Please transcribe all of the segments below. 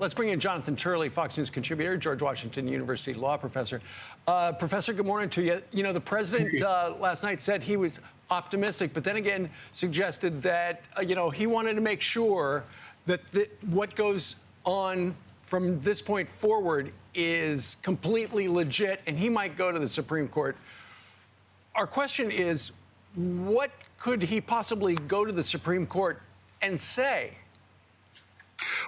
Let's bring in Jonathan Turley, Fox News contributor, George Washington University law professor. Professor, good morning to you. You know, the president last night said he was optimistic, but then again suggested that, he wanted to make sure that what goes on from this point forward is completely legit, and he might go to the Supreme Court. Our question is, what could he possibly go to the Supreme Court and say?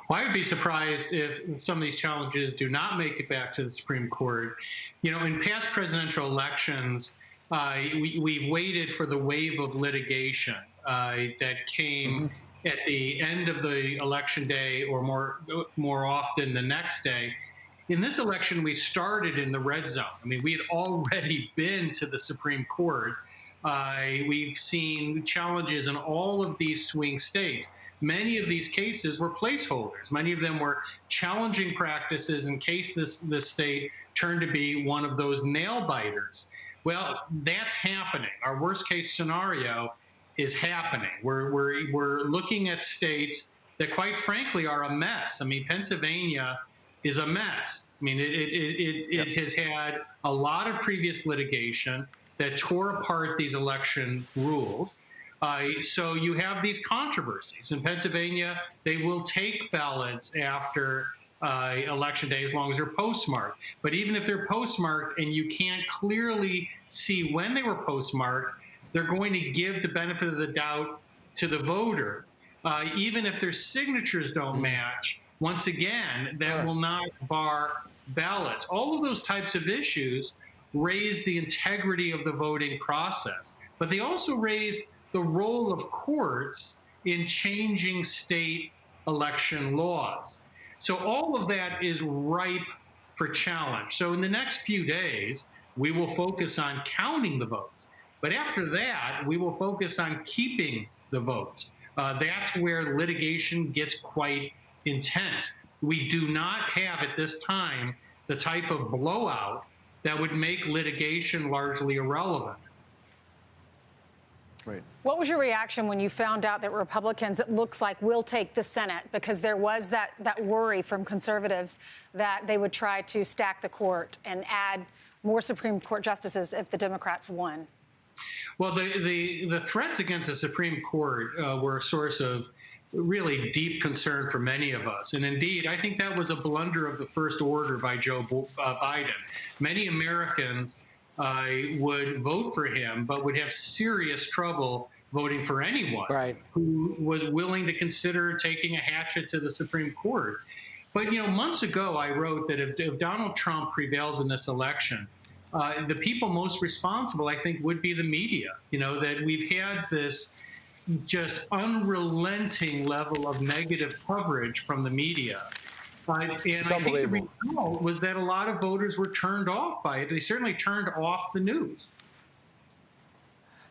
Well, I would be surprised if some of these challenges do not make it back to the Supreme Court. In past presidential elections, we've waited for the wave of litigation that came at the end of the election day, or more often the next day. In this election, we started in the red zone. I mean, we had already been to the Supreme Court. We've seen challenges in all of these swing states. Many of these cases were placeholders. Many of them were challenging practices in case this state turned to be one of those nail biters. Well, that's happening. Our worst case scenario is happening. We're looking at states that, quite frankly, are a mess. I mean, Pennsylvania is a mess. I mean, it has had a lot of previous litigation that tore apart these election rules. So you have these controversies. In Pennsylvania, they will take ballots after election day as long as they're postmarked. But even if they're postmarked and you can't clearly see when they were postmarked, they're going to give the benefit of the doubt to the voter. Even if their signatures don't match, once again, that will not bar ballots. All of those types of issues raise the integrity of the voting process, but they also raise the role of courts in changing state election laws. So all of that is ripe for challenge. So in the next few days, we will focus on counting the votes. But after that, we will focus on keeping the votes. That's where litigation gets quite intense. We do not have at this time the type of blowout that would make litigation largely irrelevant. Right. What was your reaction when you found out that Republicans, it looks like, will take the Senate? Because there was that worry from conservatives that they would try to stack the court and add more Supreme Court justices if the Democrats won. Well, the threats against the Supreme Court were a source of really deep concern for many of us. And indeed, I think that was a blunder of the first order by Joe Biden. Many Americans would vote for him, but would have serious trouble voting for anyone who was willing to consider taking a hatchet to the Supreme Court. But, months ago, I wrote that if Donald Trump prevailed in this election, the people most responsible, I think, would be the media. That we've had this just unrelenting level of negative coverage from the media. And I think the result was that a lot of voters were turned off by it. They certainly turned off the news.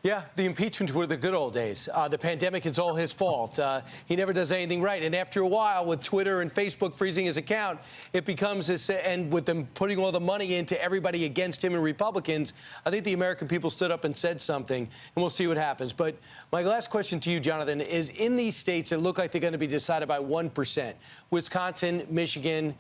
Yeah, the impeachment were the good old days. The pandemic is all his fault. He never does anything right. And after a while, with Twitter and Facebook freezing his account, it becomes this, and with them putting all the money into everybody against him and Republicans, I think the American people stood up and said something, and we'll see what happens. But my last question to you, Jonathan, is in these states that look like they're going to be decided by 1%, Wisconsin, Michigan,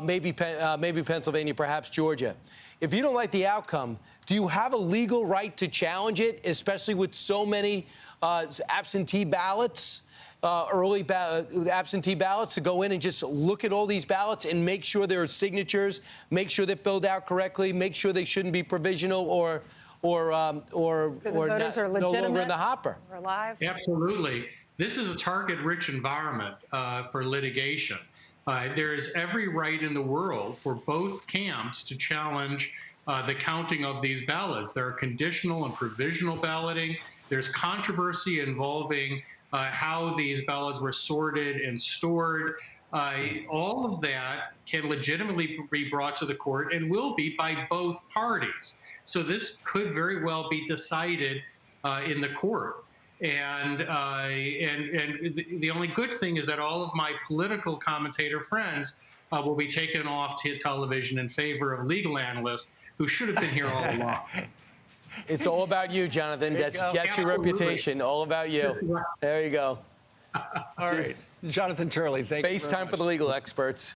maybe Pennsylvania, perhaps Georgia. If you don't like the outcome, do you have a legal right to challenge it, especially with so many absentee ballots, absentee ballots, to go in and just look at all these ballots and make sure there are signatures, make sure they're filled out correctly, make sure they shouldn't be provisional or no longer in the hopper? Or live? Absolutely. This is a target-rich environment for litigation. There is every right in the world for both camps to challenge the counting of these ballots. There are conditional and provisional balloting. There's controversy involving how these ballots were sorted and stored. All of that can legitimately be brought to the court and will be by both parties. So this could very well be decided in the court. And the only good thing is that all of my political commentator friends will be taken off to television in favor of legal analysts who should have been here all along. It's all about you, Jonathan. That's your reputation. All about you. There you go. All right. Jonathan Turley, thank you. FaceTime for the legal experts.